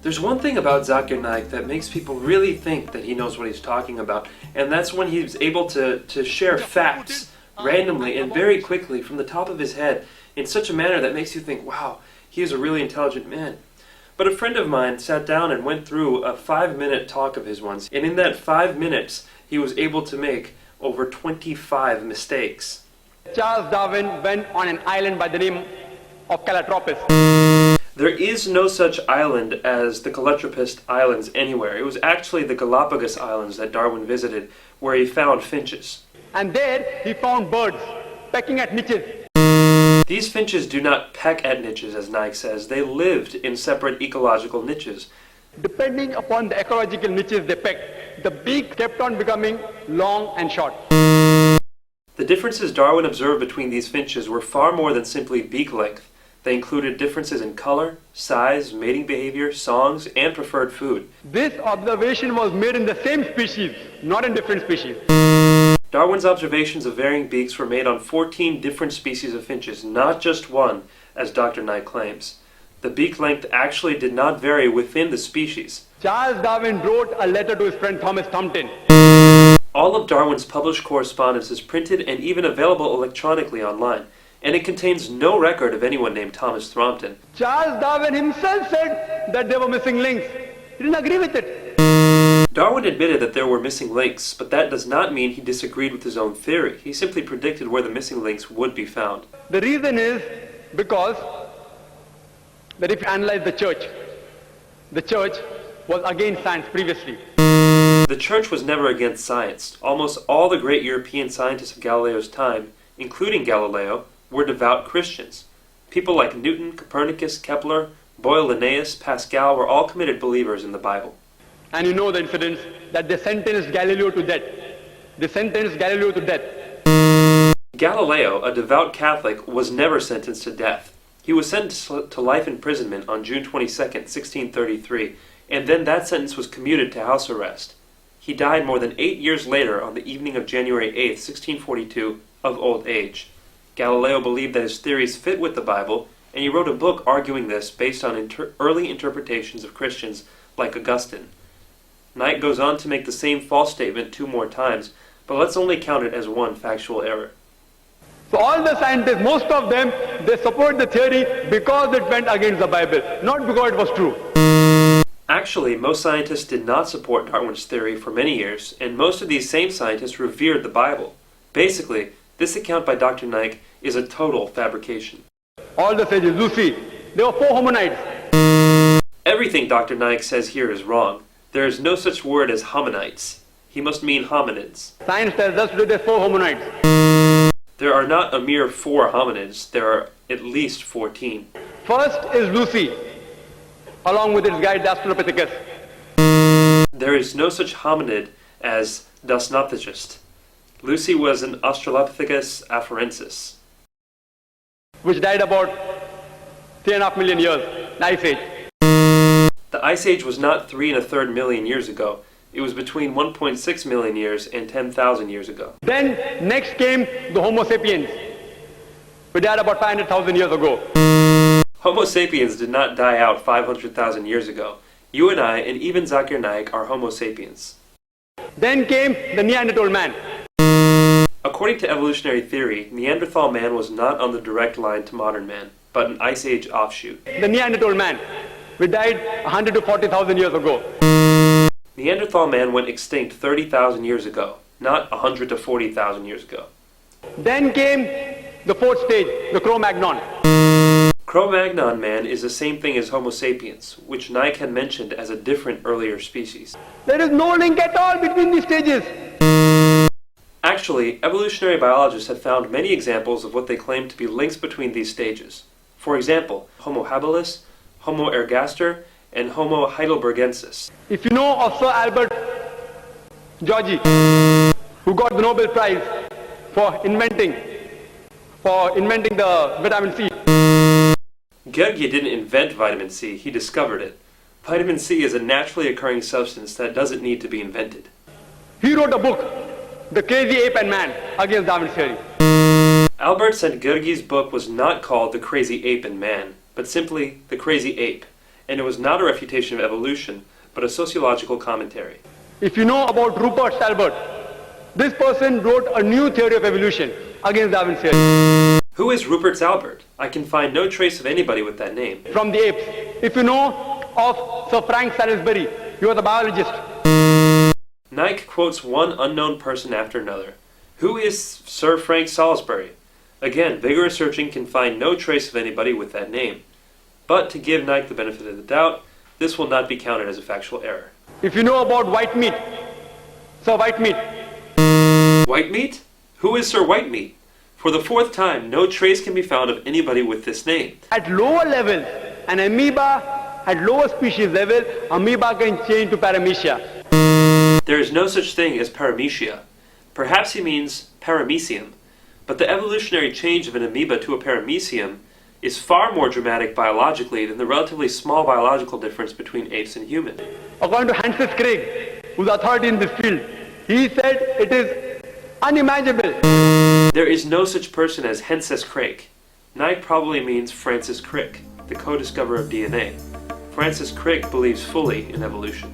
There's one thing about Zakir Naik that makes people really think that he knows what he's talking about, and that's when he's able to share facts randomly and very quickly from the top of his head in such a manner that makes you think, wow, he is a really intelligent man. But a friend of mine sat down and went through a 5-minute talk of his once, and in that 5 minutes he was able to make over 25 mistakes. Charles Darwin went on an island by the name of Calotropis. There is no such island as the Calotropis Islands anywhere. It was actually the Galapagos Islands that Darwin visited, where he found finches. And there he found birds pecking at niches. These finches do not peck at niches, as Naik says. They lived in separate ecological niches. Depending upon the ecological niches they pecked, the beak kept on becoming long and short. The differences Darwin observed between these finches were far more than simply beak length. They included differences in color, size, mating behavior, songs, and preferred food. This observation was made in the same species, not in different species. Darwin's observations of varying beaks were made on 14 different species of finches, not just one, as Dr. Naik claims. The beak length actually did not vary within the species. Charles Darwin wrote a letter to his friend Thomas Thumbton. All of Darwin's published correspondence is printed and even available electronically online, and it contains no record of anyone named Thomas Thrompton. Charles Darwin himself said that there were missing links. He didn't agree with it. Darwin admitted that there were missing links, but that does not mean he disagreed with his own theory. He simply predicted where the missing links would be found. The reason is because that if you analyze the church was against science previously. The church was never against science. Almost all the great European scientists of Galileo's time, including Galileo, were devout Christians. People like Newton, Copernicus, Kepler, Boyle, Linnaeus, Pascal were all committed believers in the Bible. And you know the incidents that they sentenced Galileo to death. Galileo, a devout Catholic, was never sentenced to death. He was sentenced to life imprisonment on June 22, 1633, and then that sentence was commuted to house arrest. He died more than 8 years later on the evening of January 8, 1642, of old age. Galileo believed that his theories fit with the Bible, and he wrote a book arguing this based on early interpretations of Christians like Augustine. Naik goes on to make the same false statement 2 more times, but let's only count it as one factual error. So all the scientists, most of them, they support the theory because it went against the Bible, not because it was true. Actually, most scientists did not support Darwin's theory for many years, and most of these same scientists revered the Bible. Basically, this account by Dr. Naik is a total fabrication. All the sages, Lucy, there were 4 hominids. Everything Dr. Naik says here is wrong. There is no such word as hominites. He must mean hominids. Science tells us that there are 4 hominids. There are not a mere 4 hominids. There are at least 14. First is Lucy, along with its guide, the Australopithecus. There is no such hominid as Dasnopithecus. Lucy was an Australopithecus afarensis, which died about 3.5 million years, the Ice Age. The Ice Age was not 3 1/3 million years ago. It was between 1.6 million years and 10,000 years ago. Then next came the Homo sapiens, who died about 500,000 years ago. Homo sapiens did not die out 500,000 years ago. You and I, and even Zakir Naik, are Homo sapiens. Then came the Neanderthal man. According to evolutionary theory, Neanderthal man was not on the direct line to modern man, but an Ice Age offshoot. The Neanderthal man, who died 100 to 40,000 years ago. Neanderthal man went extinct 30,000 years ago, not 100 to 40,000 years ago. Then came the 4th stage, the Cro-Magnon. Cro-Magnon man is the same thing as Homo sapiens, which Naik had mentioned as a different earlier species. There is no link at all between these stages. Actually, evolutionary biologists have found many examples of what they claim to be links between these stages. For example, Homo habilis, Homo ergaster, and Homo heidelbergensis. If you know of Sir Albert Georgi, who got the Nobel Prize for inventing the vitamin C. Georgi didn't invent vitamin C, he discovered it. Vitamin C is a naturally occurring substance that doesn't need to be invented. He wrote a book, The Crazy Ape and Man, against Darwin's theory. Albert said Georgi's book was not called The Crazy Ape and Man, but simply The Crazy Ape, and it was not a refutation of evolution, but a sociological commentary. If you know about Rupert Stalbert, this person wrote a new theory of evolution against Darwin's theory. Who is Rupert Stalbert? I can find no trace of anybody with that name. From the apes. If you know of Sir Frank Salisbury, he was a biologist. Naik quotes one unknown person after another. Who is Sir Frank Salisbury? Again, vigorous searching can find no trace of anybody with that name. But to give Naik the benefit of the doubt, this will not be counted as a factual error. If you know about Whitemeat, Sir Whitemeat. Whitemeat? Who is Sir Whitemeat? For the fourth time, no trace can be found of anybody with this name. At lower levels, an amoeba, at lower species level, amoeba can change to paramecia. There is no such thing as paramecia. Perhaps he means paramecium, but the evolutionary change of an amoeba to a paramecium is far more dramatic biologically than the relatively small biological difference between apes and humans. According to Francis Crick, who's authority in this field, he said it is unimaginable. There is no such person as Henses Crick. Naik probably means Francis Crick, the co-discoverer of DNA. Francis Crick believes fully in evolution.